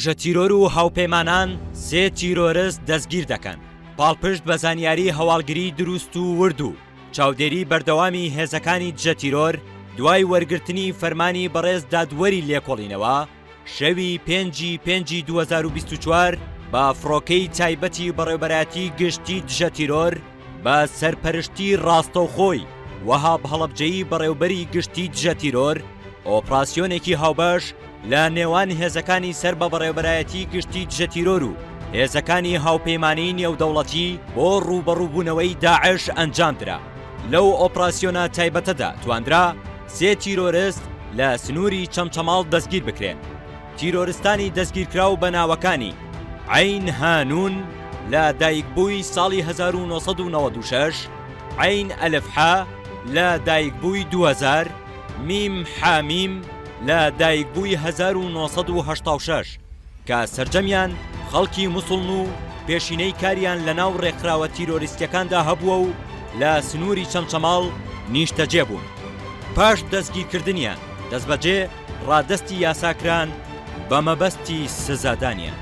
دژە تیرۆر و هاوپەیمانان سێ تیرۆرست دەستگیر دەکەن پاڵپشت بە زانیاری هەواڵگری دروست و ورد و چاودێری بەردەوامی هێزەکانی دژە تیرۆر دوای وەرگرتنی فەرمانی بەڕێز دادوەری لێکۆڵینەوە شەوی 5/5/2024 بە فڕۆکەی تایبەتی بەڕێوەبەرایەتی گشتی دژە تیرۆر بە سەرپەرشتی ڕاستەوخۆی وەهاب هەڵەبجەیی بەڕێوەبەری گشتی دژە تیرۆر ئۆپراسیۆنێکی هاوبەش لە نێوان هێزەکانی سەر بە بەڕێوەبەرایەتی گشتی دژە تیرۆر و هێزەکانی هاوپەیمانەی نێودەوڵەتی بۆ ڕوبەڕووبوونەوەی داعش ئەنجامدرا. لەو ئۆپراسیۆنە تایبەتەدا توانرا سێ تیرۆرست لە سنووری چەمچەماڵ دەستگیر بکرێن. تیرۆرستانی دەستگیرکراو بە ناوەکانی عین هانون لە دایکبووی ساڵی 1996، عین ئەلفحا لە دایکبووی 2000، میم حامیم لە دایکبووی 1986 کە سەرجەمیان خەڵکی موسڵن و پێشینەی کاریان لە ناو ڕێکخراوە تیرۆریستیەکاندا هەبووە و لە سنووری چەمچەماڵ نیشتەجێ بوون. پاش دەستگیرکردنیان دەستبەجێ ڕادەستی یاساکران بە مەبەستی سزادانیان.